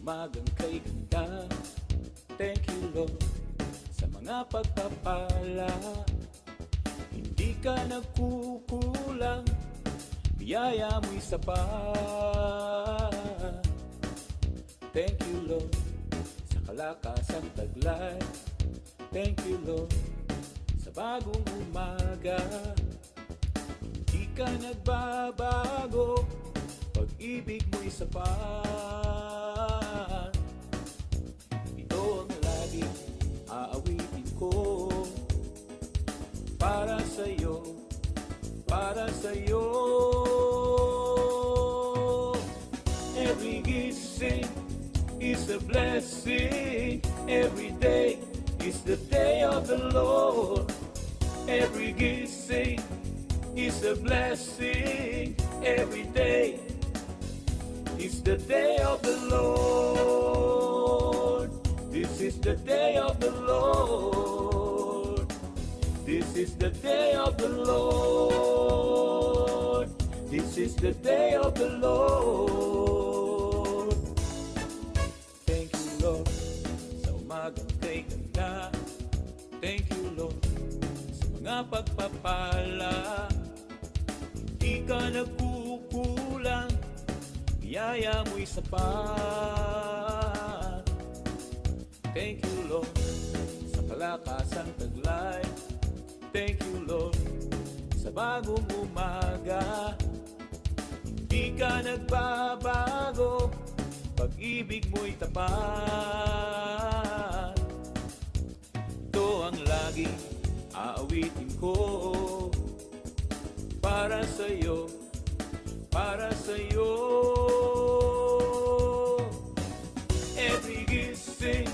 umagang kay ganda. Thank you Lord sa mga pagpapala. Hindi ka nagkukulang, biyaya mo'y sapat. Thank you Lord sa kalakasang taglay. Thank you Lord sa bagong umaga. Hindi ka nagbabago, pag-ibig mo'y sapat. Ito ang laging aawitin ko, para sa'yo, para sa'yo. Every gising is a blessing. Every day is the day of the Lord. Every gising is a blessing. Every day is the day of the Lord. This is the day of the Lord. This is the day of the Lord. This is the day of the Lord. Thank you Lord sa umagang kay ganda. Thank you Lord sa mga pagpapala. Hindi ka nagkukulang, biyaya mo'y sapat. Thank you Lord sa kalakasang taglay. Thank you Lord sa bagong umaga. Hindi ka nagbabago, pag-ibig mo'y tapat. Ito ang laging aawitin ko, para sa'yo, para sa'yo. Every gising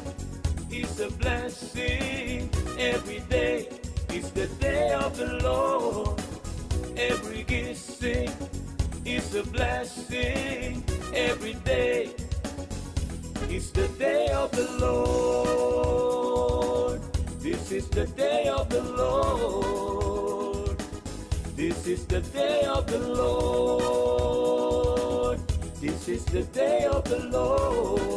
is a blessing. Every day is the day of the Lord. Every gising is a blessing. Every day is the day of the Lord. This is the day of the Lord. This is the day of the Lord. This is the day of the Lord.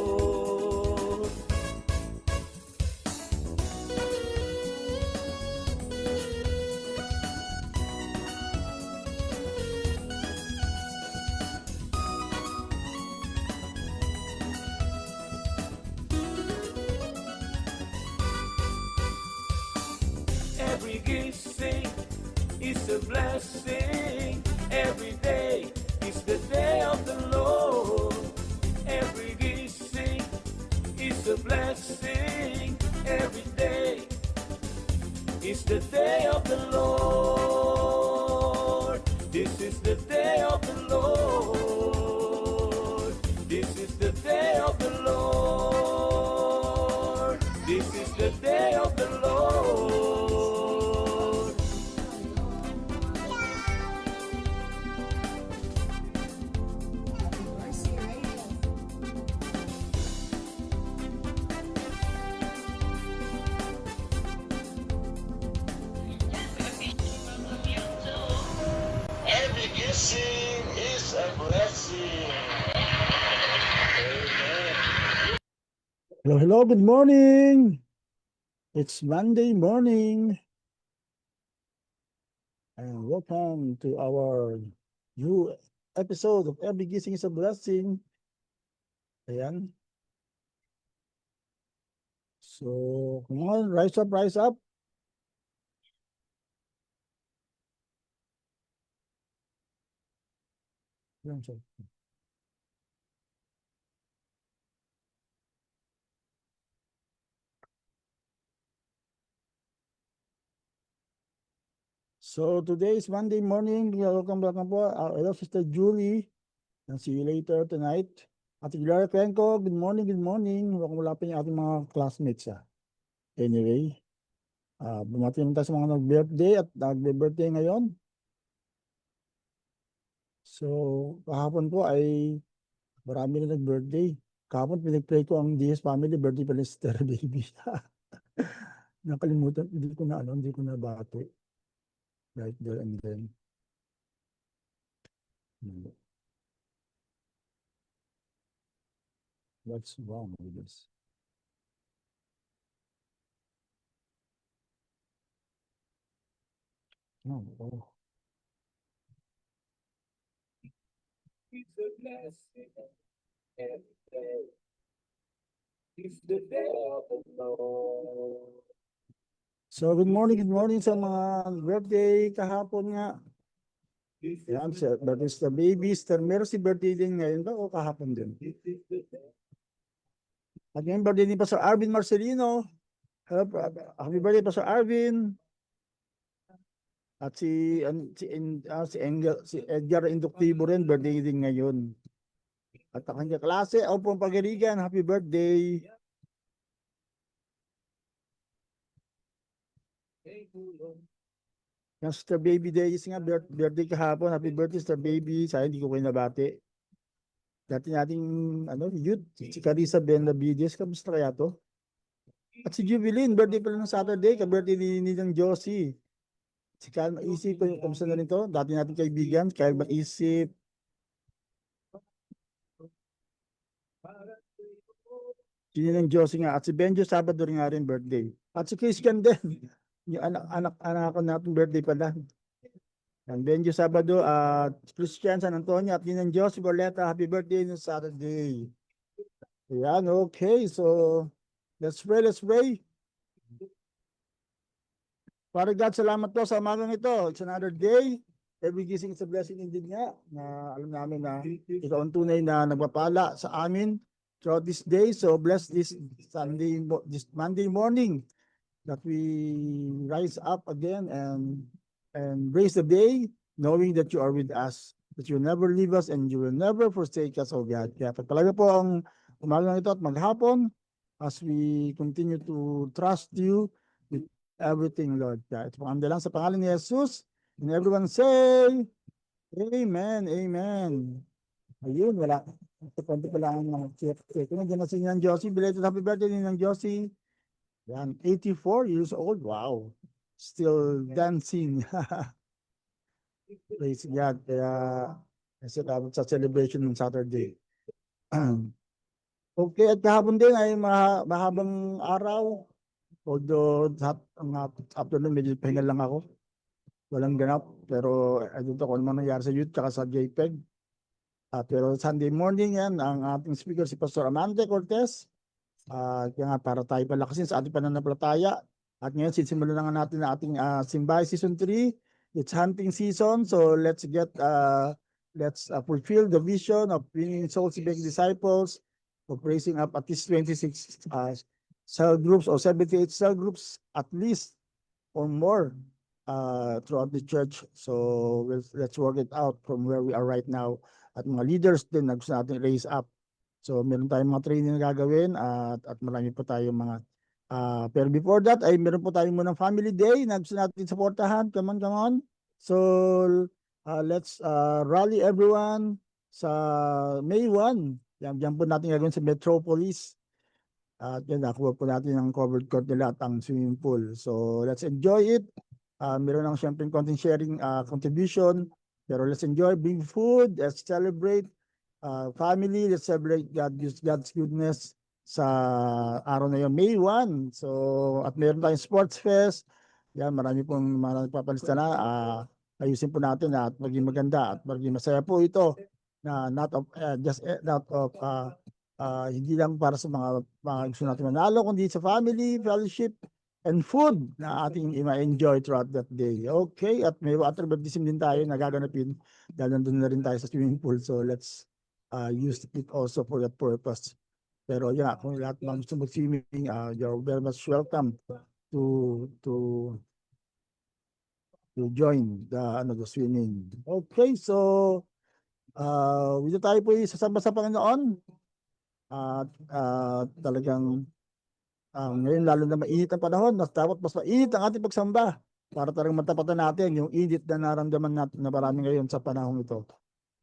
Every gising is a blessing. Every day is the day of the Lord. Every gising is a blessing. Every day is the day of the Lord. This is the day of the Lord. This is the day of the Lord. This is the day of the Lord. Every gising is a blessing. Amen. Hello, hello, good morning. It's Monday morning. And welcome to our new episode of Every Gising is a Blessing. Ayan. So, come on, rise up, rise up. Ayan, so. So today is Monday morning. Welcome po. Hello, Sister Julie. And see you later tonight. Ate Gloria Cuenco, good morning, good morning. Wala pa yung ating mga classmates. Anyway, bumati naman tayo sa mga nag-birthday at nag-birthday ngayon. So, kahapon po ay marami na nag-birthday. Kahapon pinag-pray ko ang DS family, birthday pa ni Sister Baby. Nakalimutan, hindi ko na bato. Right there and then. What's wrong with this? No, oh. It's a blessing every day. It's the day of the Lord. So good morning sa mga birthday kahapon nga. Yan, that is the baby. Meron si birthday din ngayon ba o kahapon din? At yung birthday din pa sa Arvin Marcelino. Hello, happy birthday pa sa Arvin. At si Edgar Inductivo rin, birthday din ngayon. At ang kanya klase, Opong Pagarigan, happy birthday. Yung Sister Baby Days nga, birthday kahapon, happy birthday Sister Baby. Sayang hindi ko kayo nabati. Dati nating youth, si Carissa Benavides, kamusta kaya to? At si Jubilin, birthday pala ng Saturday, ka-birthday ni ng Josie. Si Kyle Maisip, kamusta na rin to? Dati nating kaibigan, Kyle Maisip. Sino ng Josie nga. At si Benjo Sabado rin nga rin birthday. At si Christian din. Yung anak ko natin birthday pala. Yan, Benjo Sabado at Christian San Antonio at yun ng Josie Borleta. Happy birthday no Saturday. Yan, okay. So, let's pray. Father God, salamat po sa umagang ito. It's another day. Every gising is a blessing indeed nga. Na alam namin na ikaw ang tunay na nagpapala sa amin throughout this day. So bless this Monday morning that we rise up again and raise the day knowing that you are with us, that you will never leave us and you will never forsake us, oh God. Kaya talaga po ang umagang ito at maghapon as we continue to trust you with everything, Lord. Kaya ito pang lang sa pangalan ni Jesus. And everyone say, Amen, Amen. Ayun, wala. Ito pala ang check. Nandiyan na si Nang Josie. Belated happy birthday ni Nang Josie. Yan, 84 years old. Wow. Still dancing. Praise God. Kaya, kasi tapos sa celebration ng Saturday. Okay, at kahapon din ay mahabang araw. Although afternoon medyo pahinga lang ako. Walang ganap. Pero I don't know kung ano nangyari sa youth tsaka sa JPEG. Pero Sunday morning yan, ang ating speaker si Pastor Amante Cortez. Kaya nga para tayo palakasin sa ating pananampalataya. At ngayon, sisimulan na nga natin ang ating Simbay Season 3. It's hunting season. So let's fulfill the vision of bringing souls to make disciples, of raising up at least 26 cell groups or 78 cell groups at least or more throughout the church. So let's work it out from where we are right now. At mga leaders din na gusto natin raise up. So meron tayong mga training na gagawin at marami pa tayong mga pero before that ay meron po tayong munang family day na gusto natin supportahan. Come on. So let's rally everyone sa May 1. Yan po natin gagawin sa Metropolis. At yan, nakuha po natin ang covered court nila at ang swimming pool. So let's enjoy it. Meron lang syempre content sharing contribution. Pero let's enjoy, bring food, let's celebrate family, let's celebrate God's goodness sa araw na yun, May 1. So, at meron tayong sports fest. Yan, marami papalista na. Ayusin po natin at maging maganda at maging masaya po ito na hindi lang para sa mga gusto natin manalo, kundi sa family, fellowship, and food na ating i-enjoy throughout that day. Okay, at may water baptism din tayo na gaganapin dahil nandun na rin tayo sa swimming pool. So let's use it also for that purpose. Pero yeah, kung lahat ng gusto mag-swimming, you're very much welcome to join the swimming. Okay, so dito tayo po sasamba sa Panginoon. At talagang ngayon lalo na mainit ang panahon, dapat mas mainit ang ating pagsamba para talagang matapatan natin yung init na naramdaman natin na marami ngayon sa panahon ito.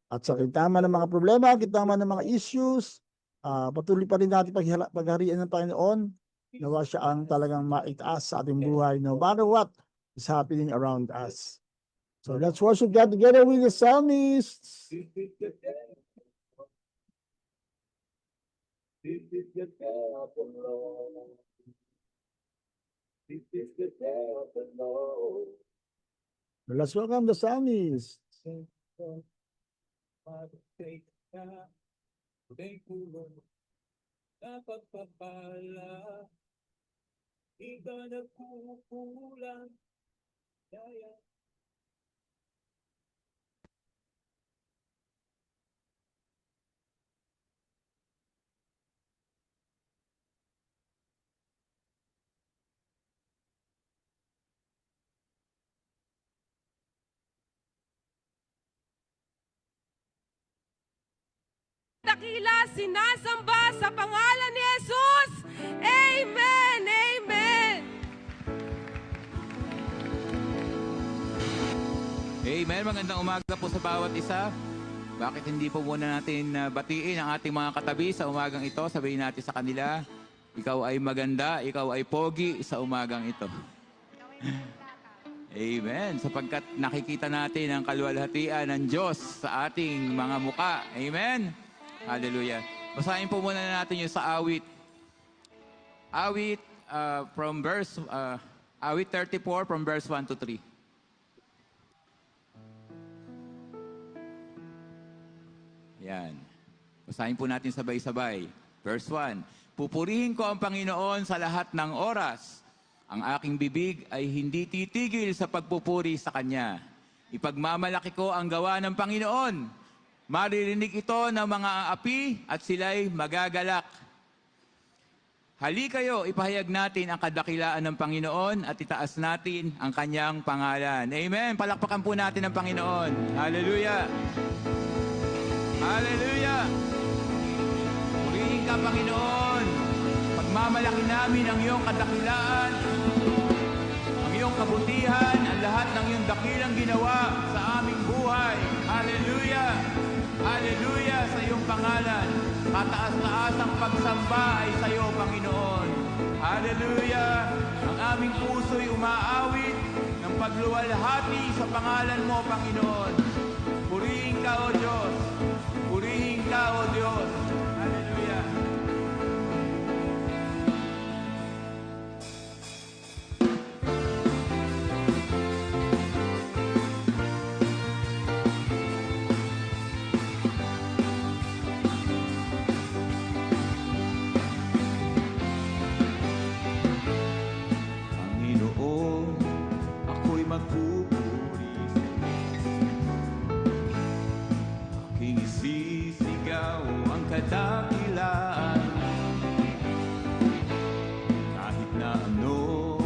At sa kitama ng mga problema, kitama ng mga issues, patuloy pa rin natin pagharian ng Panginoon, nawa siya ang talagang maitaas sa ating buhay no matter what is happening around us. So let's worship God together with the psalmists. This is the day of the Lord. This is the day of the Lord. Let's welcome the psalmist. Mag-take ka, take mo, napagpapala, di ka nagkukulang, kaya. Dakila sinasamba sa pangalan ni Jesus. Amen! Amen! Amen. Magandang umaga po sa bawat isa. Bakit hindi po muna natin batiin ang ating mga katabi sa umagang ito? Sabihin natin sa kanila, ikaw ay maganda, ikaw ay pogi sa umagang ito. Amen. Sapagkat nakikita natin ang kaluwalhatian ng Diyos sa ating mga muka. Amen. Hallelujah. Basahin po muna natin yung sa awit. Awit awit 34 from verse 1 to 3. Yan. Basahin po natin sabay-sabay. Verse 1. Pupurihin ko ang Panginoon sa lahat ng oras. Ang aking bibig ay hindi titigil sa pagpupuri sa Kanya. Ipagmamalaki ko ang gawa ng Panginoon. Maririnig ito ng mga api at sila'y magagalak. Hali kayo, ipahayag natin ang kadakilaan ng Panginoon at itaas natin ang Kanyang pangalan. Amen. Palakpakan po natin ang Panginoon. Hallelujah. Hallelujah! Purihin ka, Panginoon. Pagmamalaki namin ang iyong kadakilaan, ang iyong kabutihan, ang lahat ng iyong dakilang ginawa sa aming buhay. Hallelujah! Hallelujah sa iyong pangalan. Kataas-taas ang pagsamba ay sa iyo, Panginoon. Hallelujah! Ang aming puso'y umaawit ng pagluwalhati sa pangalan mo, Panginoon. Purihin ka, O Diyos. Purihin ka, O Diyos. Hallelujah. Panginoon, ako'y magpupuri. Aking isisigaw ang kadakilaan. Kahit na ano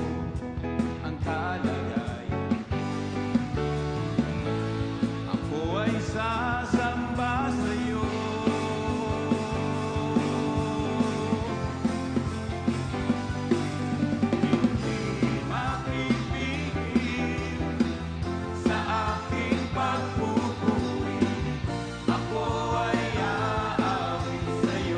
ang kalagayan, ako ay sasamba sa iyo. Hindi mapipigil sa aking pagpupuri. Ako ay aawit sa iyo.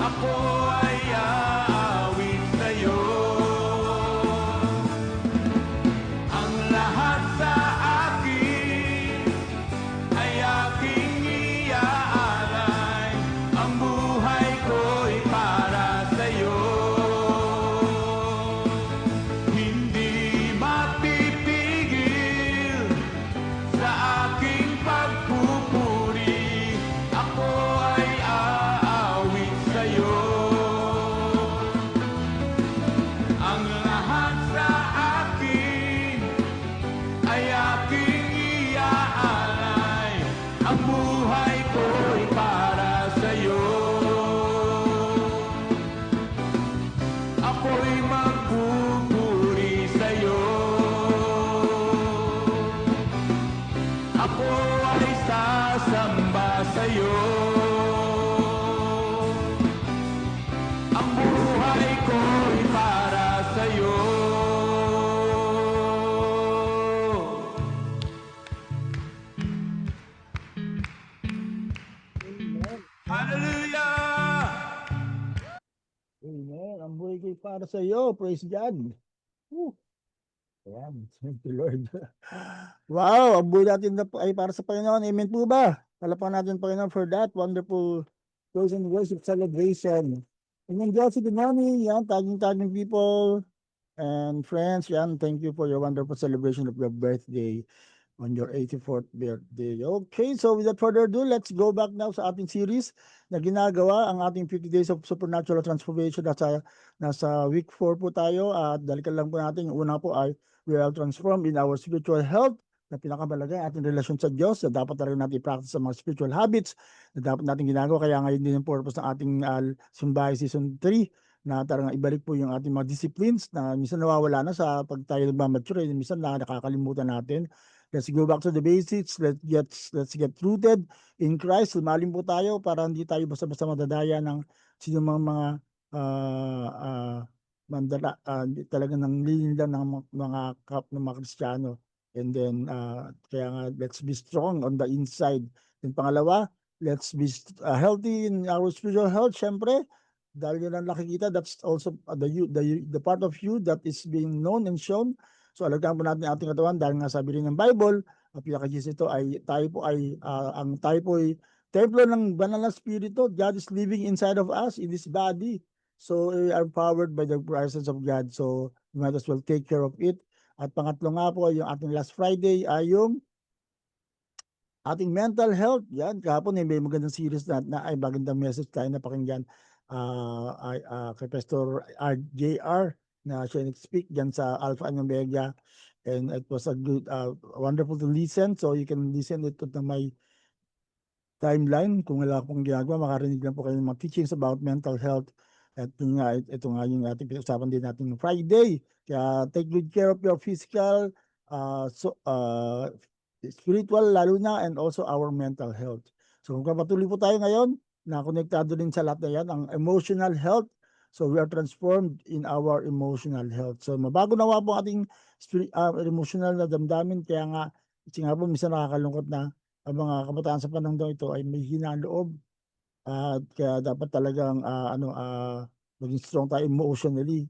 ako ay aawit sa'yo. Ang lahat sa akin ay aking iaalay. Ang buhay ko'y para sa'yo. Hindi mapipigil sa aking pagpupuri. Ako ay aawit sa'yo. Ang lahat sa akin ay aking iaalay. Ang buhay ko'y para sa'yo. Ako'y magpupuri sa'yo. Ako ay sasamba sa'yo. Ang buhay ko'y para sa'yo. Amen. Hallelujah! Amen. Ang buhay ko'y para sa iyo. Praise God. Woo. Ayan. Thank you, Lord. Wow. Ang buhay natin ay para sa Panginoon. Amen po ba? Palapakan natin, Panginoon, for that wonderful praise and worship celebration. Amen, Josie. Good morning. Yan, tagging people and friends. Yan, thank you for your wonderful celebration of your birthday on your 84th birthday. Okay, so without further ado, let's go back now sa ating series na ginagawa, ang ating 50 Days of Supernatural Transformation. Nasa week 4 po tayo at dalikan lang po natin. Yung una po ay we are transformed in our spiritual health, na pinakamalaga ang ating relasyon sa Diyos, na dapat talaga natin i-practice sa mga spiritual habits na dapat natin ginagawa. Kaya ngayon din yung purpose ng ating Simbahay Season 3, na talagang ibalik po yung ating mga disciplines na minsan nawawala na sa pag tayo nagmamature, minsan nakakalimutan natin. Let's go back to the basics. Let's get rooted in Christ. Lumalim po tayo para hindi tayo basta-basta madadaya ng sino mga mandala, talaga nang lilindan ng mga Kristiyano. And then kaya nga, let's be strong on the inside. And pangalawa, let's be healthy in our spiritual health. Syempre, dahil yun ang nakikita, that's also the part of you that is being known and shown. So alagaan po natin ang ating katawan dahil nga sabi rin ng Bible, ang pinaka-gist ito ay tayo po ay templo ng banal na spirito. God is living inside of us in this body. So we are powered by the presence of God. So we might as well take care of it. At pangatlo nga po, yung ating last Friday ay yung ating mental health. Yan, kahapon may magandang series na ay magandang message tayo na pakinggan kay Pastor JR na siya nag-speak dyan sa Alpha and Omega, and it was a good, wonderful to listen. So you can listen it to my timeline. Kung wala akong ginagawa, makarinig lang po kayo ng mga teachings about mental health. At ito nga yung ating pinag-usapan din natin Friday. Kaya take good care of your physical, spiritual lalo na, and also our mental health. So kung patuloy po tayo ngayon, na konektado din sa lahat na yan, ang emotional health. So we are transformed in our emotional health. So mabago nawa po ating emotional na damdamin. Kaya nga, kasi nga po, minsan nakakalungkot na ang mga kabataan sa panahon daw ito ay may hinaan loob. Kaya dapat talagang maging strong tayo emotionally.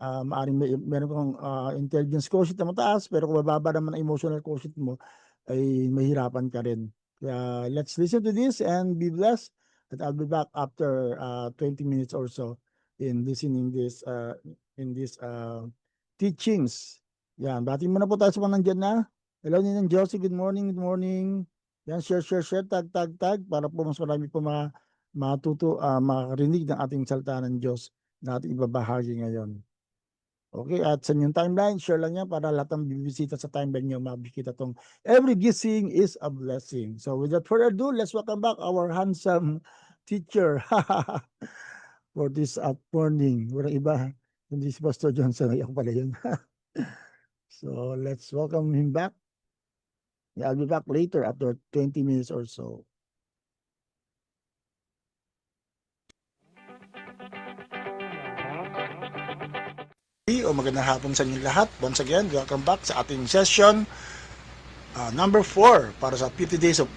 Maaring meron kang intelligence quotient na mataas, pero kung mababa naman ang emotional quotient mo, ay mahirapan ka rin. Kaya let's listen to this and be blessed. And I'll be back after 20 minutes or so in listening this teachings. Yan, bati muna po tayo sa mga nandyan na. Hello, Ninang Josie, good morning, good morning. Yan, share, tag, para po mas marami po makarinig ng ating salita ng Diyos na ating ibabahagi ngayon. Okay, at sa inyong timeline, share lang yan para lahat ng bibisita sa timeline nyo, makikita tong every gising is a blessing. So without further ado, let's welcome back our handsome teacher for this morning. Walang iba, hindi si Pastor Johnson, ay ako pala yun. So let's welcome him back. I'll be back later after 20 minutes or so. O magandang hapon sa inyo lahat. Once again, welcome back sa ating session number 4 para sa 50 Days of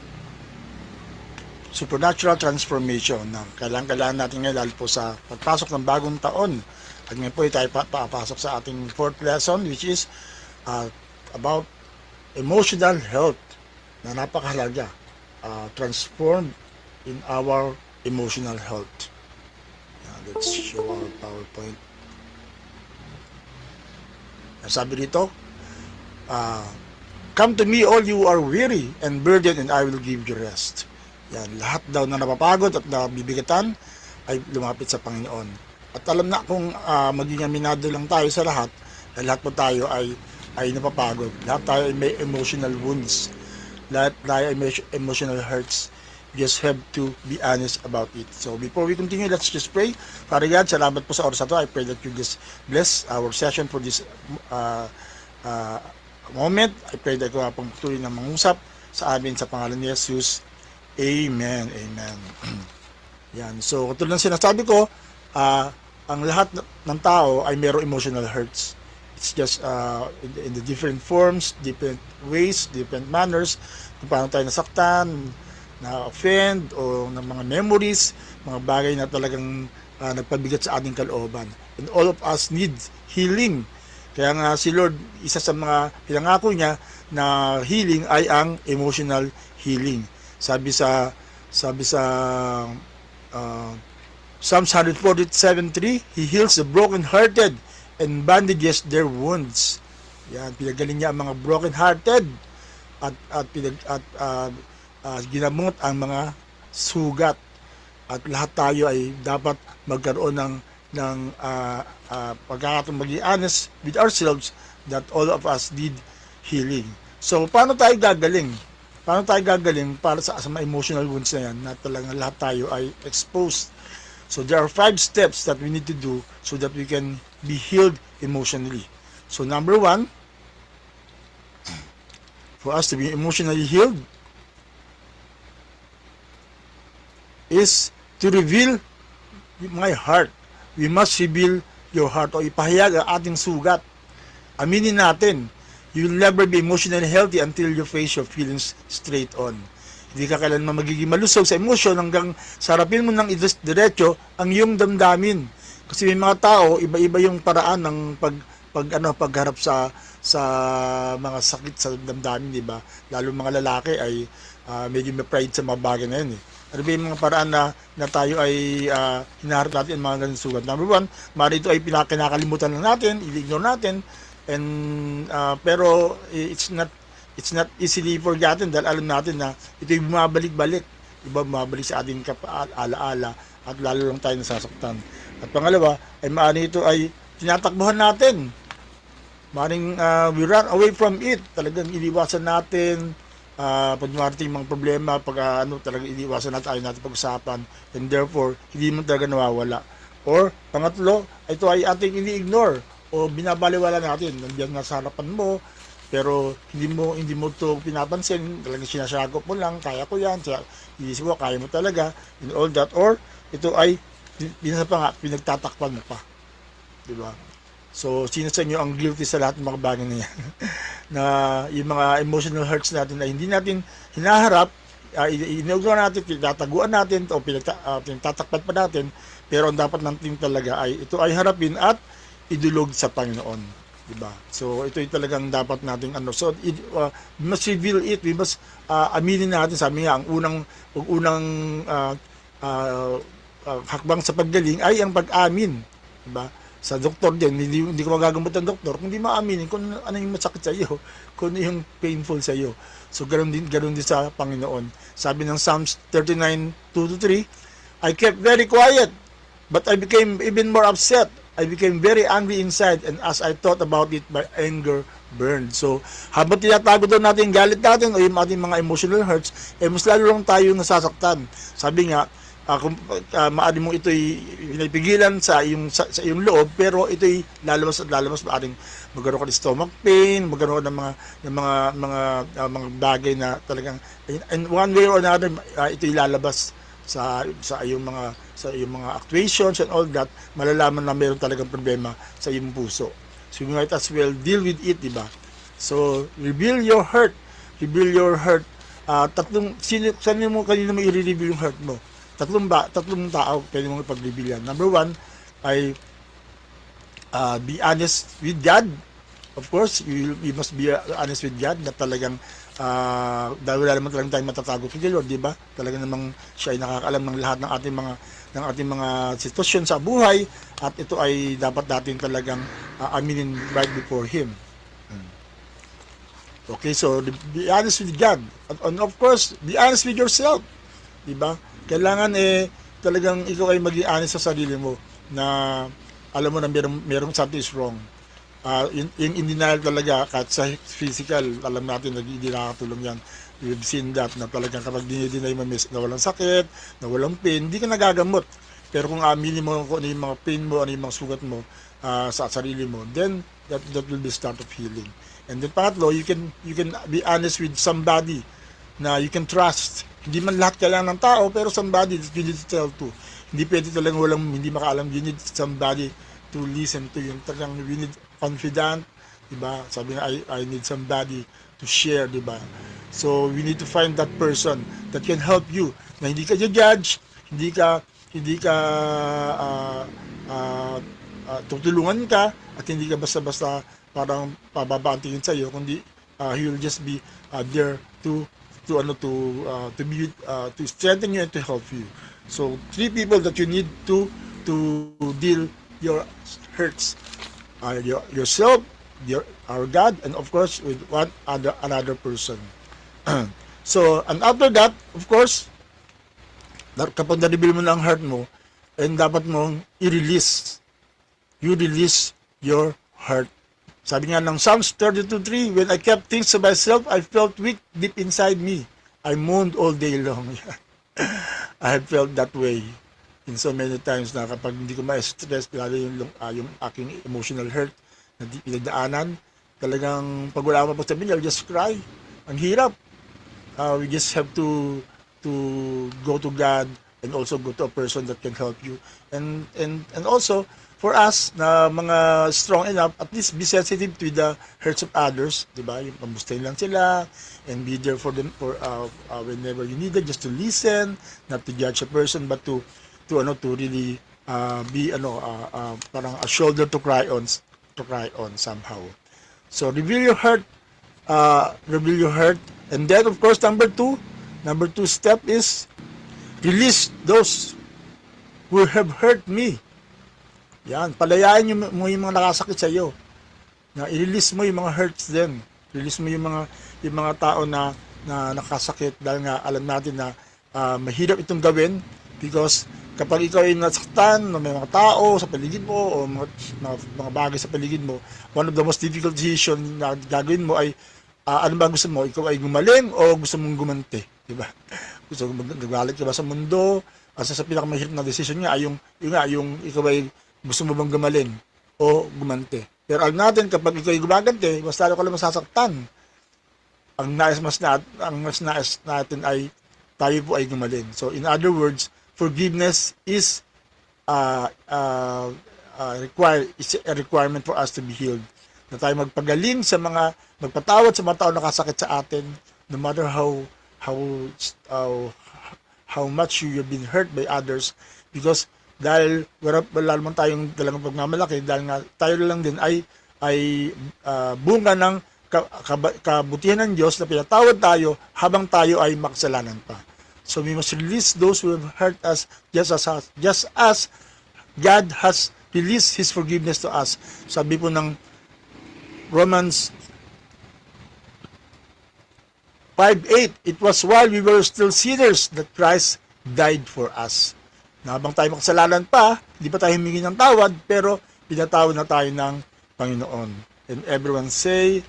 supernatural transformation na kailangan natin ngayon lalo po sa pagpasok ng bagong taon. At ngayon po tayo papasok sa ating fourth lesson, which is about emotional health na napakahalaga. Transformed in our emotional health. Let's show our PowerPoint. Sabi dito, come to me all you are weary and burdened and I will give you rest. Yan, lahat daw na napapagod at nabibigatan ay lumapit sa Panginoon. At alam na kung maging aminado lang tayo sa lahat, lahat po tayo ay napapagod. Lahat tayo ay may emotional wounds. Lahat tayo ay may emotional hurts. Just have to be honest about it. So before we continue, let's just pray. Father God, salamat po sa oras na to. I pray that you just bless our session for this moment. I pray that ikaw pang patuloy na mangusap sa amin sa pangalan ni Jesus. Amen. Amen. Yan. So katulad ng sinasabi ko, ang lahat ng tao ay mayroong emotional hurts. It's just in the different forms, different ways, different manners, kung paano tayo nasaktan, na-offend, o ng mga memories, mga bagay na talagang nagpabigat sa ating kalooban. And all of us need healing. Kaya nga si Lord, isa sa mga pinangako niya na healing ay ang emotional healing. Sabi sa Psalms 147:3, He heals the broken-hearted and bandages their wounds. Yan, pinagaling niya ang mga broken-hearted at ginamot ang mga sugat. At lahat tayo ay dapat magkaroon ng pagkakataon maging honest with ourselves that all of us need healing. So, paano tayo gagaling? Paano tayo gagaling para sa mga emotional wounds na yan na talagang lahat tayo ay exposed? So, there are 5 steps that we need to do so that we can be healed emotionally. So, number 1, for us to be emotionally healed, is to reveal my heart. We must reveal your heart o ipahayag ang ating sugat. Aminin natin, you will never be emotionally healthy until you face your feelings straight on. Hindi ka kailanman magiging malusog sa emosyon hanggang sarapin mo ng diretso ang iyong damdamin. Kasi may mga tao, iba-iba yung paraan ng pagharap sa mga sakit sa damdamin, di ba? Lalo mga lalaki ay medyo may pride sa mga bagay na yun eh. Ano ba yung mga paraan na tayo ay hinaharap natin ang mga ganun sugat? Number 1, maaari ito ay kinakalimutan lang natin, i-ignore natin, and pero it's not easily forgotten dahil alam natin na ito yung bumabalik-balik. Iba bumabalik sa ating alaala at lalo lang tayo nasasaktan. At pangalawa, ay maaari ito ay tinatakbuhan natin. Maaring we run away from it. Talagang iniwasan natin. Pag dumarating mga problema, pag talagang iniwasan natin, ayaw natin pag-usapan, and therefore, hindi mo talaga nawawala. Or, pangatlo, ito ay ating ini-ignore o binabaliwala natin. Nandiyan nga sa harapan mo, pero hindi mo ito pinapansin, talagang sinasagop mo lang, kaya ko yan, iisip mo, kaya mo talaga, and all that. Or, ito ay, pinagtatakpan mo pa. Diba? So, sino sa inyo ang guilty sa lahat ng mga bagay na yan? Na yung mga emotional hurts natin na hindi natin hinaharap, inuugaw natin, tinataguan natin, o pinagtatakpan pa natin, pero ang dapat natin talaga ay ito ay harapin at idulog sa Panginoon. Diba? So, ito ay talagang dapat nating so, we must reveal it, we must aminin natin, sabi nga, ang unang hakbang sa paggaling ay ang pag-amin. Diba? Sa doktor din, hindi ko magagamot ng doktor kung hindi maaminin kung ano yung masakit sa iyo, kung ano yung painful sa iyo. So, ganoon din sa Panginoon. Sabi ng Psalms 39:2-3, I kept very quiet, but I became even more upset. I became very angry inside, and as I thought about it, my anger burned. So, habang tinatago daw natin yung galit natin o yung ating mga emotional hurts, mas lalo lang tayo nasasaktan. Sabi nga, kung maaari mo ito'y pinapigilan sa iyong loob, pero ito'y lalabas at lalabas, maaring magkaroon ka ng stomach pain, magkaroon ng mga bagay na talagang in one way or another ito'y lalabas sa iyong mga actuations and all that. Malalaman na mayroon talagang problema sa iyong puso. So you might as well deal with it, diba? So reveal your hurt Sino mo kanina mo i-reveal yung hurt mo? Tatlong tao pwede mo ipag-reveal yan. Number one ay be honest with God. Of course, you must be honest with God na talagang dahil wala naman talagang tayong matatago kay Lord, di ba? Talaga namang siya ay nakakaalam ng lahat ng ating mga sitwasyon sa buhay, at ito ay dapat natin talagang aminin right before Him. Okay, so be honest with God. And of course, be honest with yourself. Diba? Kailangan talagang ikaw ay maging honest sa sarili mo na alam mo na merong something is wrong. Yung in denial talaga, kahit sa physical, alam natin na hindi nakakatulong yan. We've seen that na talagang kapag dinideny mo na walang sakit, na walang pain, hindi ka nagagamot. Pero kung aminin mo kung ano yung mga pain mo, ano yung mga sugat mo sa sarili mo, then that will be start of healing. And then pangatlo, you can be honest with somebody na you can trust. Hindi man lahat kailangan ng tao, pero somebody that you need to tell to. Hindi pwede talagang hindi makaalam. You need somebody to listen to you. Talagang you need confidant, diba? Sabi nga, I need somebody to share, diba? So we need to find that person that can help you. Na hindi ka judge, hindi ka tutulungan ka, at hindi ka basta-basta parang pababa ang tingin sa iyo, kundi he will just be there to strengthen you and to help you. So 3 people that you need to deal your hurts are yourself, our God, and of course with another person. So and after that, of course, kapag na-reveal mo na ang heart mo, and dapat mong i-release. You release your heart. Sabi nga ng Psalms 32:3, when I kept things to myself, I felt weak deep inside me. I moaned all day long. I have felt that way in so many times na kapag hindi ko ma-stress, lalo yung aking emotional hurt na pinagdaanan, talagang pag wala akong pagsabihin, I'll just cry. Ang hirap. We just have to go to God and also go to a person that can help you. And also, for us na mga strong enough, at least be sensitive to the hurts of others, di ba? Yung pamustahin lang sila and be there for them for whenever you need it, just to listen, not to judge a person, but to really be parang a shoulder to cry on somehow. So reveal your heart, and then of course number two step is release those who have hurt me. Yan, palayain mo yung mga nakasakit sa iyo. Na i-release mo yung mga hurts din. Release mo yung mga tao na nakasakit, dahil nga alam natin na mahirap itong gawin, because kapag ikaw ay nasaktan ng mga tao sa paligid mo o mga bagay sa paligid mo, one of the most difficult decision na gagawin mo ay ano ba gusto mo? Ikaw ay gumaling o gusto mong gumante, di ba? Gusto mong nagalit ka ba sa mundo? Asa sa pinakamahirap na decision nga ay yung ikaw ay gusto mo bang gumaling o gumante. Pero alam natin, kapag ikaw ay gumagante, mas lalo ka lang masasaktan. Ang mas nais natin ay tayo po ay gumaling. So in other words, forgiveness is a requirement for us to be healed. Na tayo magpagaling magpatawad sa mga tao nakasakit sa atin, no matter how much you have been hurt by others, because dahil wala naman tayong talagang pagmamalaki, dahil nga tayo lang din ay bunga ng kabutihan ng Diyos na pinatawad tayo habang tayo ay makasalanan pa. So we must release those who have hurt us just as God has released His forgiveness to us. Sabi po ng Romans 5:8, it was while we were still sinners that Christ died for us. Na habang tayo makasalanan pa, hindi pa tayo humingi ng tawad, pero pinatawad na tayo ng Panginoon. And everyone say,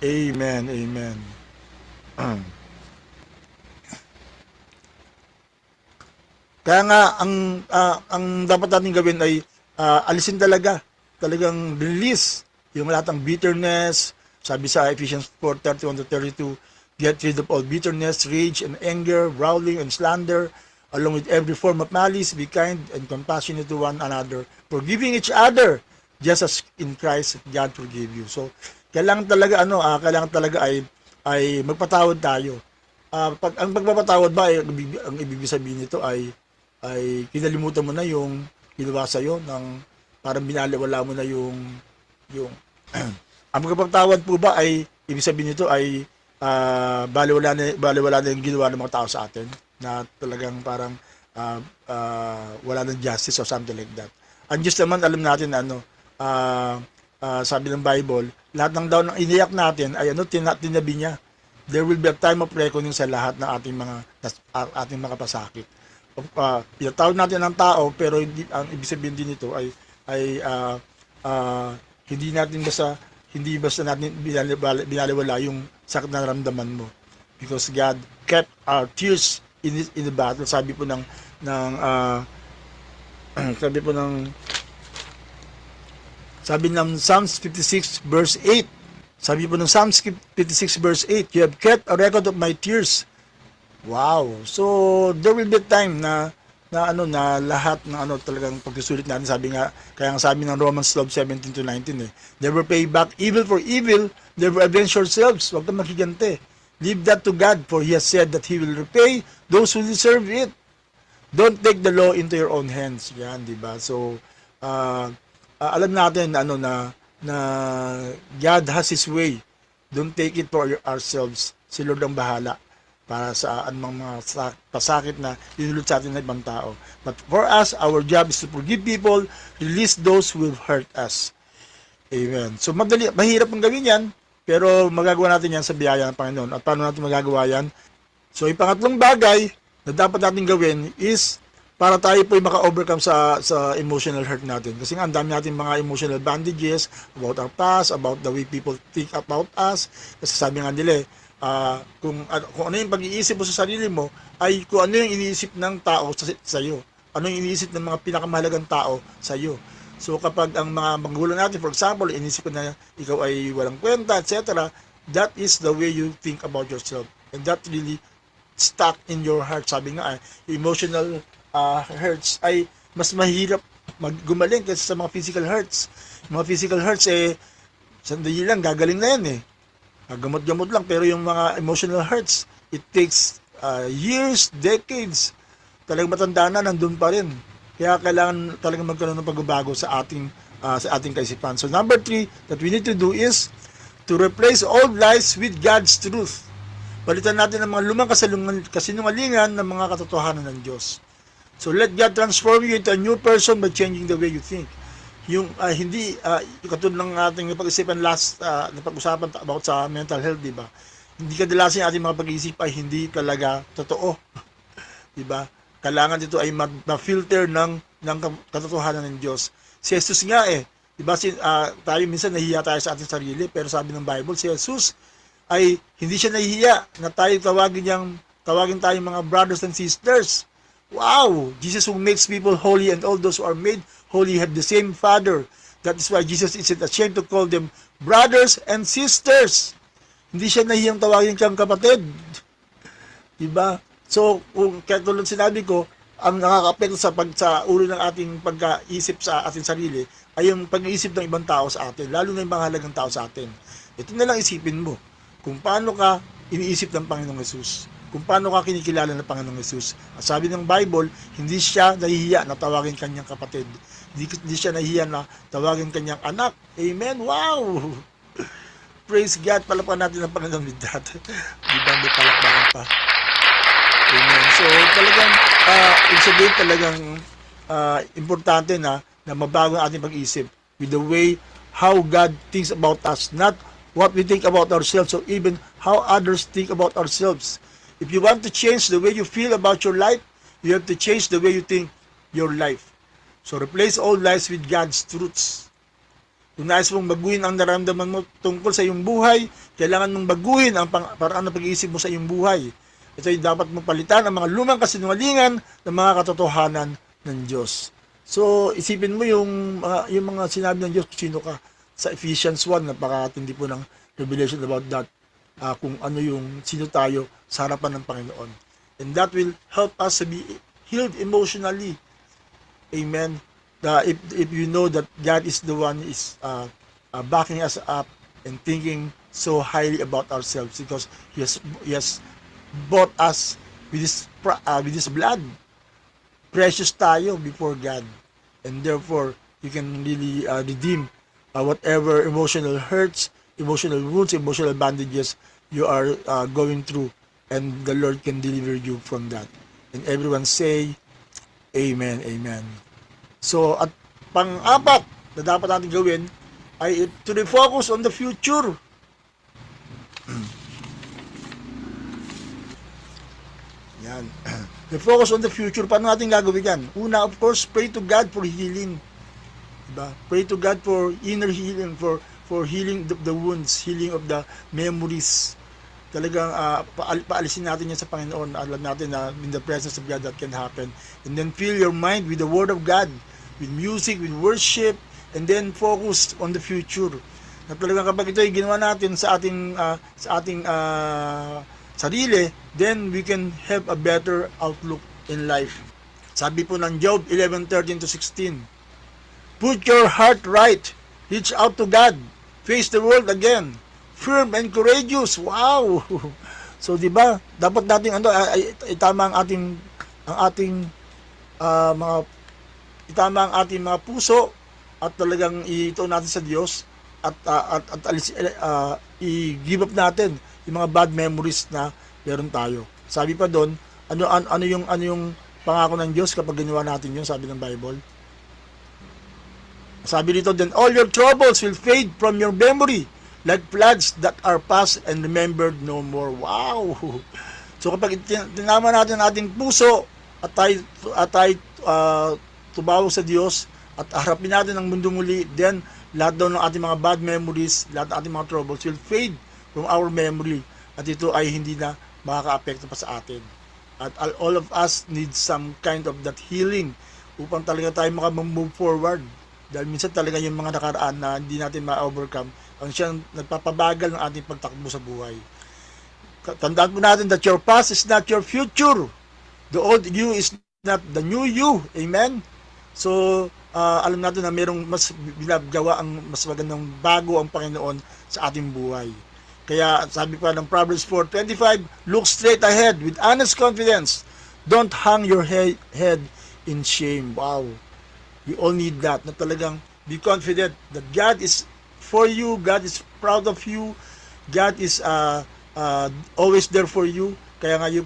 Amen, Amen. Kaya nga, ang dapat natin gawin ay alisin talagang release yung lahat ng bitterness. Sabi sa Ephesians 4:31-32, get rid of all bitterness, rage, and anger, growling, and slander, along with every form of malice. Be kind and compassionate to one another, forgiving each other, just as in Christ God forgave you. So, kailangan talaga ay magpatawad tayo. pag ang pagpapatawad ba ay ang ibig sabihin nito ay kinalimutan mo na yung ginawa sa ng parang binaliwala mo na yung ang pagpapatawad po ba ay ibig sabihin nito ay baliwala na yung ginawa ng mga tao sa atin na talagang parang wala ng justice or something like that. Ang Diyos naman alam natin sabi ng Bible, lahat ng daw ng iniyak natin ay tinabi niya. There will be a time of reckoning sa lahat ng ating mga pasakit. Pinatawag natin ang tao, pero ang ibig sabihin din nito ay hindi basta natin binaliwala yung sakit na naramdaman mo, because God kept our tears in the battle. Sabi po ng Psalms 56 verse 8. Sabi po ng Psalms 56 verse 8, you have kept a record of my tears. Wow. So there will be time na lahat ng talagang pagsusulit natin, kaya nga sabi ng Romans 12:17-19 never pay back evil for evil, never avenge yourselves. Huwag kang makiganti. Leave that to God, for He has said that He will repay those who deserve it. Don't take the law into your own hands. Yan, di ba? So alam natin na God has His way. Don't take it for ourselves. Si Lord ang bahala para sa anumang mga pasakit na dinulot sa atin ng ibang tao. But for us, our job is to forgive people, release those who have hurt us. Amen. So mahirap ang gawin yan, pero magagawa natin yan sa biyaya ng Panginoon. At paano natin magagawa yan? So yung pangatlong bagay na dapat natin gawin is para tayo po maka-overcome sa emotional hurt natin. Kasi nga, ang dami natin mga emotional bandages about our past, about the way people think about us. Kasi sabi nga nila, kung ano yung pag-iisip mo sa sarili mo, ay kung ano yung iniisip ng tao sa iyo. Ano yung iniisip ng mga pinakamahalagang tao sa iyo. So kapag ang mga magulang natin, for example, iniisip ko na ikaw ay walang kwenta, etc., that is the way you think about yourself. And that really stuck in your heart. Sabi nga, emotional hurts ay mas mahirap gumaling kaysa sa mga physical hurts. Mga physical hurts sandali lang, gagaling na yan gamot-gamot lang. Pero yung mga emotional hurts, it takes years, decades. Talagang matanda na, nandun pa rin. Kaya kailangan talagang magkaroon ng pagbabago sa ating kaisipan. So number 3 that we need to do is to replace old lies with God's truth. Palitan natin ang mga lumang kasinungalingan ng mga katotohanan ng Diyos. So let God transform you into a new person by changing the way you think. Yung hindi katulad ng ating pag-isipan napag-usapan about sa mental health, di ba? Hindi kadalasan ating mga pag-iisip ay hindi talaga totoo. Di ba? Kailangan dito ay ma-filter ng katotohanan ng Diyos. Si Jesus nga di ba, tayo minsan nahihiya tayo sa ating sarili, pero sabi ng Bible, si Jesus ay hindi siya nahihiya na tayo tawagin tayong mga brothers and sisters. Wow! Jesus who makes people holy, and all those who are made holy have the same Father. That is why Jesus isn't ashamed to call them brothers and sisters. Hindi siya nahiyang tawagin kang kapatid. Diba? So, kung katulad sinabi ko, ang nakaka-apekto sa ulo ng ating pagkaisip sa ating sarili ay yung pag-iisip ng ibang tao sa atin, lalo na yung mga halagang tao sa atin. Ito na lang isipin mo, kung paano ka iniisip ng Panginoong Hesus, kung paano ka kinikilala ng Panginoong Hesus. At sabi ng Bible, hindi siya nahihiya na tawagin kanyang kapatid. Hindi siya nahihiya na tawagin kanyang anak. Amen? Wow! Praise God! Palakpakan natin ang Panginoon with that. Diba? May palakpakan pa. Amen. So, talagang, ibig sabihin talagang importante na mabago ang ating pag-isip with the way how God thinks about us, not what we think about ourselves, or even how others think about ourselves. If you want to change the way you feel about your life, you have to change the way you think your life. So replace all lies with God's truths. Kung nais mong baguhin ang nararamdaman mo tungkol sa iyong buhay, kailangan mong baguhin ang paraan ng pag-iisip mo sa iyong buhay. Ito ay dapat mong palitan ang mga lumang kasinungalingan ng mga katotohanan ng Diyos. So isipin mo yung mga sinabi ng Diyos, sino ka. Sa Ephesians 1, napakatindi po ng revelation about that. Kung ano yung sino tayo sa harapan ng Panginoon. And that will help us to be healed emotionally. Amen. If you know that God is the one is backing us up and thinking so highly about ourselves, because He has bought us with His blood. Precious tayo before God. And therefore, you can really redeem whatever emotional hurts, emotional wounds, emotional bandages you are going through. And the Lord can deliver you from that. And everyone say, Amen, Amen. So, at pang-apat na dapat natin gawin ay to refocus on the future. Yan. Refocus on the future. Paano natin gagawin yan? Una, of course, pray to God for healing. Diba? Pray to God for inner healing, for healing the wounds, healing of the memories. Talagang paalisin natin yan sa Panginoon. Alam natin na in the presence of God that can happen. And then fill your mind with the Word of God, with music, with worship, and then focus on the future. Na talagang kapag ito ay ginawa natin sa ating sarili, then we can have a better outlook in life. Sabi po ng Job 11:13-16, put your heart right, reach out to God, face the world again, firm and courageous. Wow! So, di ba? Dapat nating itama ang ating mga puso at talagang ito natin sa Diyos at i-give up natin yung mga bad memories na meron tayo. Sabi pa doon, ano yung pangako ng Diyos kapag ginawa natin yun, sabi ng Bible. Sabi dito, then all your troubles will fade from your memory like floods that are past and remembered no more. Wow! So kapag tinama natin ang ating puso at tayo tumawa sa Diyos at harapin natin ang mundo muli, then lahat daw ng ating mga bad memories, lahat ng ating mga troubles will fade from our memory at ito ay hindi na makaka-apekto pa sa atin. At all of us need some kind of that healing upang talaga tayo maka-move forward. Dahil minsan talaga yung mga nakaraan na hindi natin ma-overcome ang siyang nagpapabagal ng ating pagtakbo sa buhay. Tandaan po natin that your past is not your future. The old you is not the new you. Amen? So, alam natin na mayroong mas binagawa ang mas magandang bago ang Panginoon sa ating buhay. Kaya sabi pa ng Proverbs 4:25, look straight ahead with honest confidence. Don't hang your head in shame. Wow. We all need that. Na talagang be confident that God is for you. God is proud of you. God is always there for you. Kaya nga you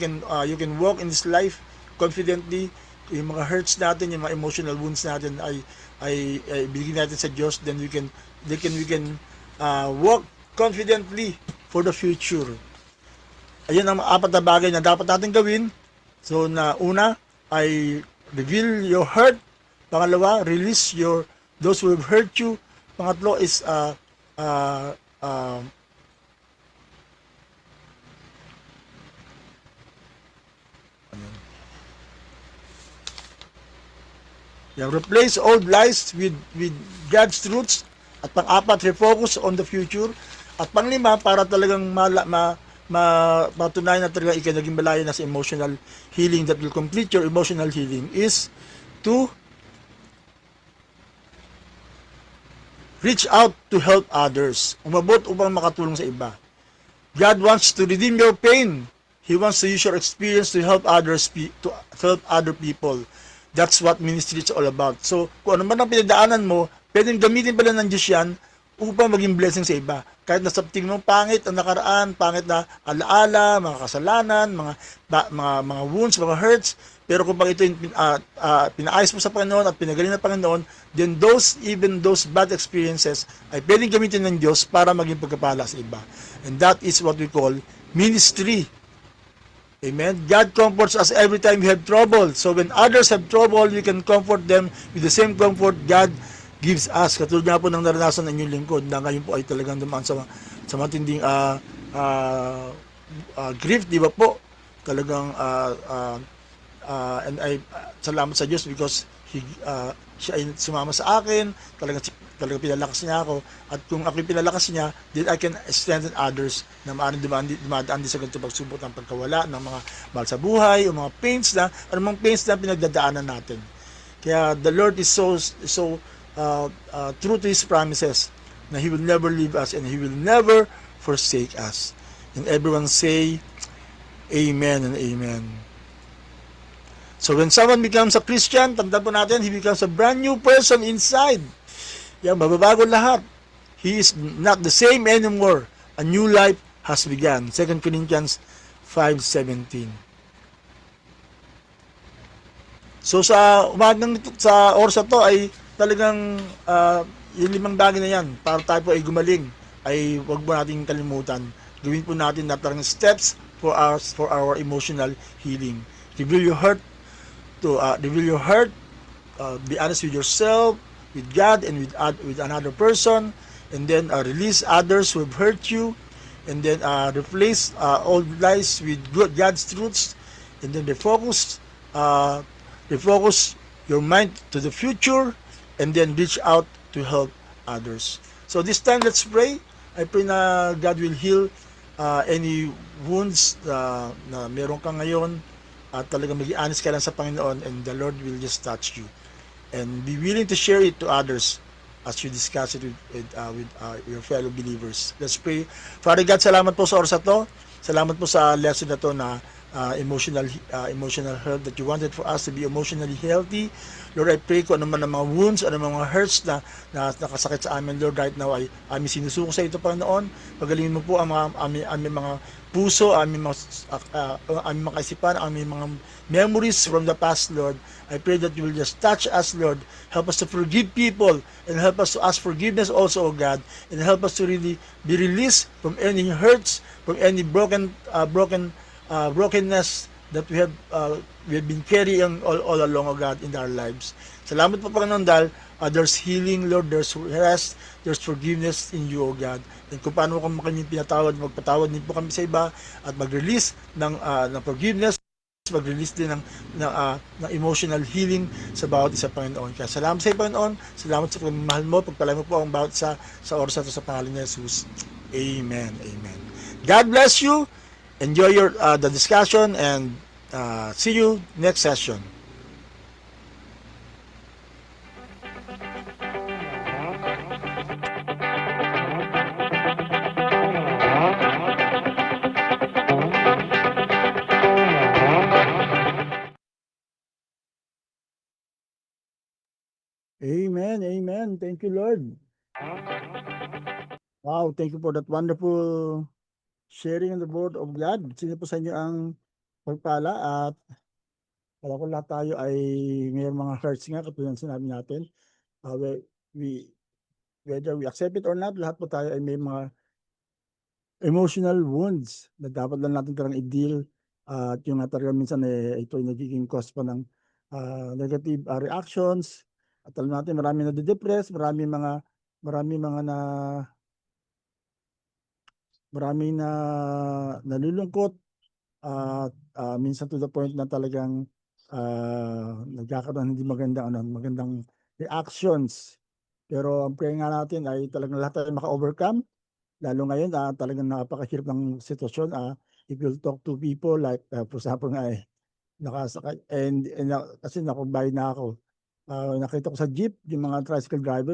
can walk in this life confidently. Yung mga hurts natin, yung mga emotional wounds natin ay bigyan natin sa Diyos. Then we can walk confidently for the future. Ayun ang apat na bagay na dapat natin gawin. So, una ay reveal your hurt. Pangalawa, release those who have hurt you. Pangatlo is replace old lies with God's truths. At pang-apat, refocus on the future. At pang-lima, para talagang matunayan na talaga ikaw naging malaya na sa emotional healing that will complete your emotional healing is to reach out to help others. Umabot upang makatulong sa iba. God wants to redeem your pain. He wants to use your experience to help others, to help other people. That's what ministry is all about. So, kung ano man ang pinagdaanan mo, pwedeng gamitin pala ng Diyos yan upang maging blessing sa iba. Kahit na sa tingin mo pangit ang nakaraan, pangit na alaala, mga kasalanan, mga wounds, mga hurts, pero kung pag ito pinaayos mo sa Panginoon at pinagaling ng Panginoon, then even those bad experiences ay pwedeng gamitin ng Diyos para maging pagkapala sa iba. And that is what we call ministry. Amen? God comforts us every time we have trouble. So when others have trouble, we can comfort them with the same comfort God gives us. Katulad nga po ng naranasan ng inyong lingkod na ngayon po ay talagang dumaan sa matinding grief, di ba po? Talagang and I salamat sa Diyos because siya ay sumama sa akin, talagang pinalakas niya ako, at kung ako pinalakas niya, then I can strengthen others na maaaring dumadaan din sa ganito pagsubok ng pagkawala ng mga mahal sa buhay o mga pains na, anumang pains na pinagdadaanan natin. Kaya the Lord is so true to His promises na He will never leave us and He will never forsake us. And everyone say, Amen and amen. So when someone becomes a Christian, tandaan po natin, he becomes a brand new person inside. Yan, mababago lahat. He is not the same anymore. A new life has begun. 2 Corinthians 5:17. So sa sa oras na to ay talagang yung 5 bagay na yan, para tayo po ay gumaling, ay wag mo nating kalimutan. Gawin po natin na talagang steps for our emotional healing. Reveal your heart be honest with yourself, with God, and with another person, and then release others who have hurt you, and then replace old lies with God's truths, and then refocus your mind to the future, and then reach out to help others. So this time, let's pray. I pray na God will heal any wounds na meron ka ngayon, at talagang maging honest ka lang sa Panginoon, and the Lord will just touch you. And be willing to share it to others as you discuss it with your fellow believers. Let's pray. Father God, salamat po sa oras na to. Salamat po sa lesson na to na emotional health, that you wanted for us to be emotionally healthy. Lord, I pray kung ano man ang mga wounds, ano man mga hurts na nakasakit sa amin, Lord, right now ay aming sinusuko sa ito, Panginoon. Pagalingin mo po ang aming mga puso, aming mga kaisipan, aming mga memories from the past, Lord. I pray that you will just touch us, Lord. Help us to forgive people, and help us to ask forgiveness also, O God, and help us to really be released from any hurts, from any brokenness that we have been carrying all along, O God, in our lives. Salamat po, Panginoon, dahil there's healing, Lord, there's rest, there's forgiveness in you, O God. And kung paano kami pinatawad, magpatawad din po kami sa iba, at mag-release ng forgiveness, mag-release din ng emotional healing sa bawat isa, Panginoon. Kaya salamat sa iyo, Panginoon. Salamat sa pagmamahal mo. Pagpalay mo po ang bawat isa sa oras na ito sa pangalan ni Jesus. Amen. Amen. God bless you. Enjoy the discussion, and see you next session. Amen. Amen. Thank you, Lord. Wow, thank you for that wonderful sharing in the word of God. Sino po sa inyo ang pagpala, at alam ko lahat tayo ay may mga hurts nga, katulad ng sinabi natin. Whether we accept it or not, lahat po tayo ay may mga emotional wounds na dapat lang natin talagang i-deal, at yung talagang minsan ito ay nagiging cause pa ng negative reactions. At alam natin, marami na de-depress, marami na nalulungkot, at minsan to the point na talagang nagkakaroon hindi magandang reactions. Pero ang prayer nga natin ay talagang lahat tayo maka-overcome. Lalo ngayon, talagang napakahirap ng sitwasyon. If you'll talk to people, like for example nga nakasakay, and kasi nakabay na ako. Nakita ko sa jeep, yung mga tricycle driver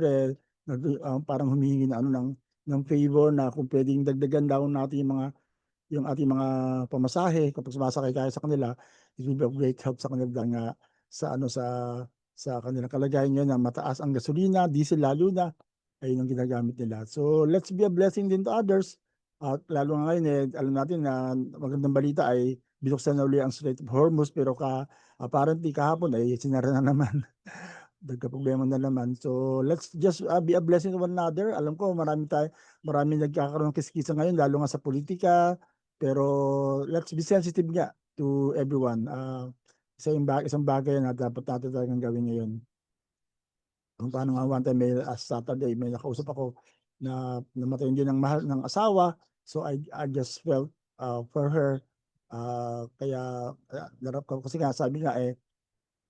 parang humihingi na ng favor na kung pwedeng dagdagan daw natin yung ating mga pamasahe kapag sumasakay tayo sa kanila. It will be of great help sa kanila nga sa kanilang kalagayan ngayon na mataas ang gasolina, diesel lalo na, ayun ang ginagamit nila. So let's be a blessing din to others. At lalo nga ngayon, alam natin na magandang balita ay binuksan na uli ang Strait of Hormuz, pero apparently kahapon ay sinara na naman. Nagka-problema na naman. So let's just be a blessing to one another. Alam ko marami nagkakaroon ng kiskisa ngayon, lalo nga sa politika, pero let's be sensitive nga to everyone. Isang bagay na dapat natin talagang gawin ngayon. Kung paano nga one time, Saturday, may nakausap ako na namatay din ng mahal ng asawa. So I just felt for her. Kaya narap ko kasi nga sabi nga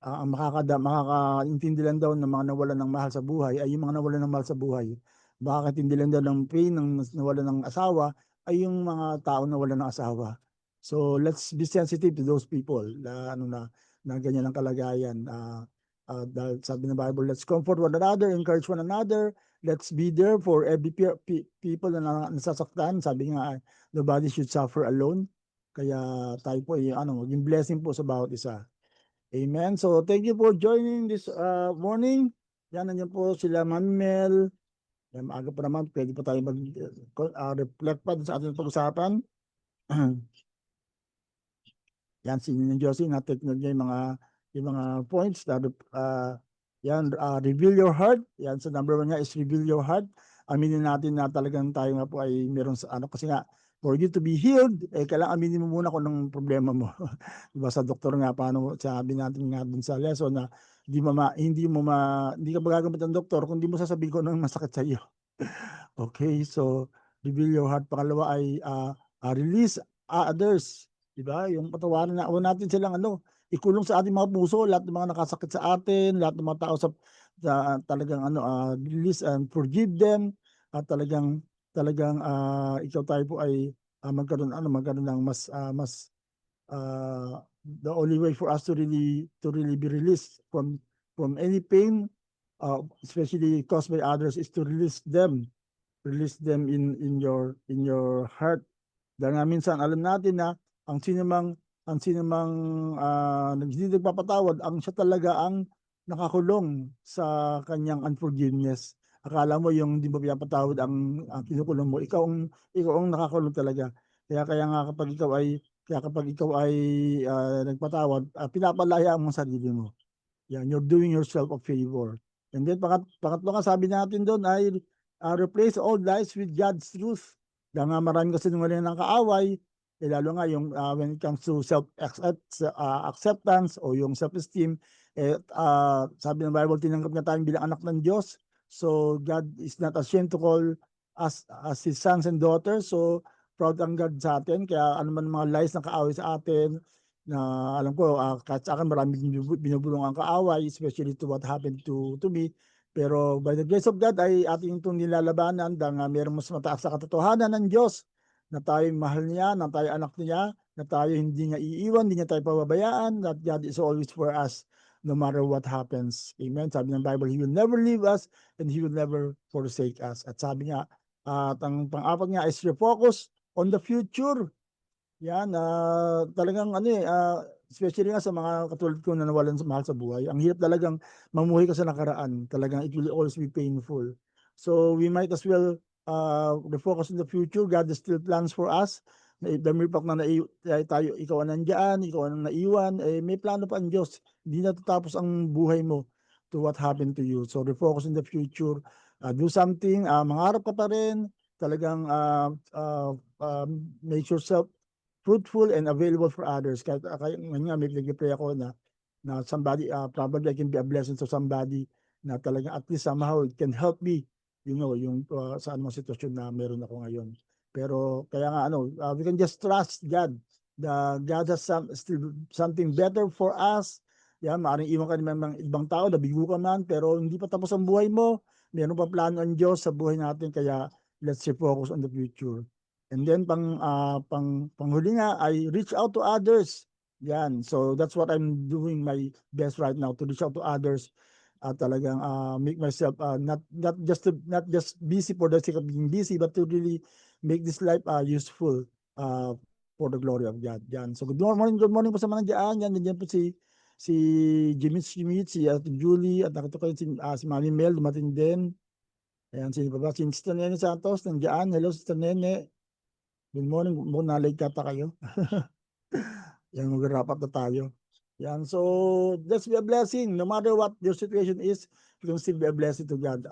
ang makakaintindi lang daw ng mga nawalan ng mahal sa buhay ay yung mga nawalan ng mahal sa buhay. Makakaintindi lang daw ng pain ng nawalan ng asawa ay yung mga tao nawalan ng asawa. So let's be sensitive to those people na ganyan ang kalagayan. Dahil sabi ng Bible, let's comfort one another, encourage one another, let's be there for every people na nasasaktan. Sabi nga, nobody should suffer alone. Kaya tayo po ay maging blessing po sa bawat isa. Amen. So thank you for joining this morning. Yan, nandiyan po sila Ma'am Mel. Yan, maaga pa naman, pwede pa tayo mag-reflect pa sa ating pag-usapan. Yan, si Ninang Josie, na-take note niya yung mga points. Yan, reveal your heart. Yan, so number 1 nga is reveal your heart. Aminin natin na talagang tayo nga po ay meron sa kasi nga, for you to be healed, kailangan aminin mo muna kung anong problema mo. Diba sa doktor nga, paano sabi natin nga dun sa lesson na hindi ka magagamit ng doktor kung hindi mo sasabihin kung anong masakit sa iyo. Okay, so reveal your heart. Pangalawa ay release others. Diba? Yung patawarin na natin silang ikulong sa ating mga puso, lahat ng mga nakasakit sa atin, lahat ng mga tao sa talagang release and forgive them. At talagang ikaw tayo po ay magkaroon ng mas the only way for us to really be released from any pain, especially caused by others, is to release them in your heart. Dahil nga minsan alam natin na ang sinumang hindi nagpapatawad, ang siya talaga ang nakakulong sa kanyang unforgiveness. Akala mo yung hindi mo pinapatawad ang kinukulong mo, ikaw ang nakakulong talaga. Kaya nga kapag ikaw ay nagpatawad, pinapalaya mo ang sarili mo. Yan, you're doing yourself a favor. And then pangatlo nga sabi natin doon ay replace all lies with God's truth. Dahil nga marami kasi nungaling ng kaaway, lalo nga yung when it comes to acceptance o yung self-esteem, sabi ng Bible, tinanggap na tayo bilang anak ng Diyos. So God is not ashamed to call us as His sons and daughters. So proud ang God sa atin. Kaya ano man mga lies ng kaaway sa atin, na alam ko kahit sa akin marami binubulong ang kaaway, especially to what happened to me. Pero by the grace of God ay ating itong nilalabanan dahil mayroong mas mataas sa katotohanan ng Diyos na tayo mahal niya, na tayo anak niya, na tayo hindi niya iiwan, hindi niya tayo pababayaan, that God is always for us no matter what happens. Amen. Sabi ng Bible, He will never leave us and He will never forsake us. At sabi nga, ang pang-apat nga is refocus on the future. Yan, talagang especially nga sa mga katulad ko na nawalan sa mahal sa buhay, ang hirap talagang mamuhay ka sa nakaraan. Talagang it will always be painful. So we might as well refocus on the future. God has still plans for us. The mere fact na ikaw ang nandiyan, ikaw ang naiwan, may plano pa ang Diyos. Hindi natatapos ang buhay mo to what happened to you. So refocus on the future. Do something, mangarap ka pa rin. Talagang make yourself fruitful and available for others. Kaya nga may nag-pray ako na somebody, probably I can be a blessing to somebody na talagang at least somehow it can help me, yung sa anong sitwasyon na meron ako ngayon. Pero kaya nga we can just trust God. God has still something better for us. Yan, maaaring iwan ka ng ibang tao, nabigo ka man, pero hindi pa tapos ang buhay mo. Meron pa plano ang Diyos sa buhay natin, kaya let's focus on the future. And then panghuli nga ay reach out to others. Yan. So that's what I'm doing my best right now, to reach out to others. Talagang make myself not just busy for the sake of being busy, but to really make this life useful for the glory of God. Yan. So good morning po sa mga diyan. Yan, nandiyan po si Jimmy Schmidt, si Julie, at nakita ko si Mami Mel, dumating din. Ayan, si Sister Nene Santos, nandiyan. Hello, Sister Nene. Good morning. Mukhang nalig kata kayo. Yan, mag-wrap up na tayo. Yan, so let's be a blessing. No matter what your situation is, you can still be a blessing to God.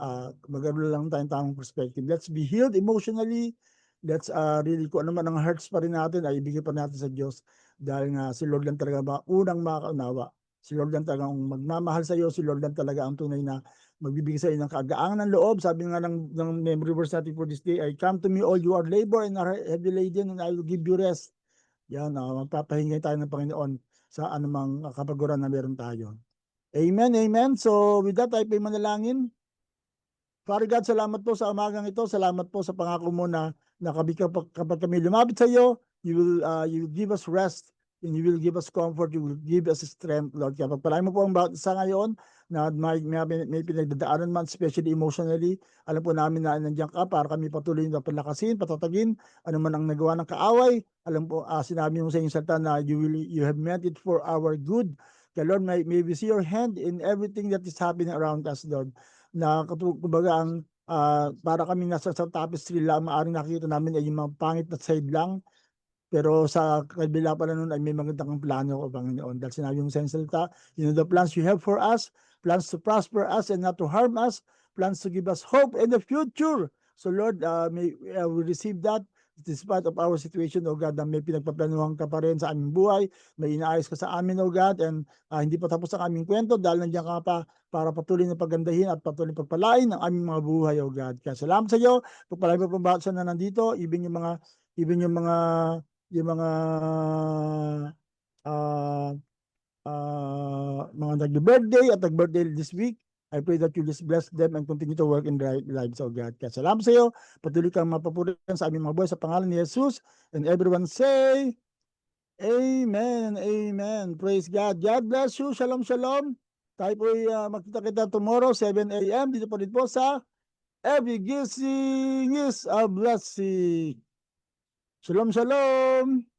Magkaroon lang tayong tamang perspective. Let's be healed emotionally. Let's really, kung ano man ang hurts pa rin natin, ay ibigay pa natin sa Diyos. Dahil nga si Lord lang talaga unang makakaunawa. Si Lord lang talaga ang magmamahal sa iyo. Si Lord lang talaga ang tunay na magbibigay sa iyo ng kagaangan ng loob. Sabi nga ng memory verse natin for this day, I come to me all you are labor and are heavy laden, and I will give you rest. Yan, magpapahingay tayo ng Panginoon sa anumang kapaguran na meron tayo. Amen, amen. So with that, tayo pa'y manalangin. Father God, salamat po sa umagang ito. Salamat po sa pangako mo na kapag kami lumapit sa iyo, you will give us rest and you will give us comfort, you will give us strength, Lord. Kaya pagpalain mo po ang bawat isa ngayon na may pinagdadaanan man, especially emotionally. Alam po namin na nandiyan ka para kami patuloy na palakasin, patatagin, ano man ang nagawa ng kaaway. Alam po, sinabi mo sa inyong salita na you have meant it for our good. Kaya Lord, may we see your hand in everything that is happening around us, Lord. Na kumbaga ang para kami nasa sa tapestry lang, maaaring nakikita namin ay yung mga pangit na side lang. Pero sa kabila pala nun ay may magandang plano ko, Panginoon. Dahil sinabi mo sa salita, you know the plans you have for us, plans to prosper us and not to harm us, plans to give us hope in the future. So Lord, may we receive that despite of our situation, O God, na may pinagpaplanuhan ka pa rin sa aming buhay, may inaayos ka sa amin, O God, and hindi pa tapos ang aming kwento dahil nandiyan ka pa para patuloy na paggandahin at patuloy pagpalain ang aming mga buhay, O God. Kaya salamat sa iyo, pagpalain mo pang bawat na nandito, even yung mga mga nag-birthday at nag-birthday this week. I pray that you just bless them and continue to work in their lives, O God. Kaya salamat sa iyo. Patuloy kang mapapurihan sa aming mga buhay sa pangalan ni Jesus. And everyone say, Amen, Amen. Praise God. God bless you. Shalom, shalom. Tayo po makita-kita tomorrow, 7 a.m. Dito po rin po sa Every Gising is a Blessing. Shalom, shalom.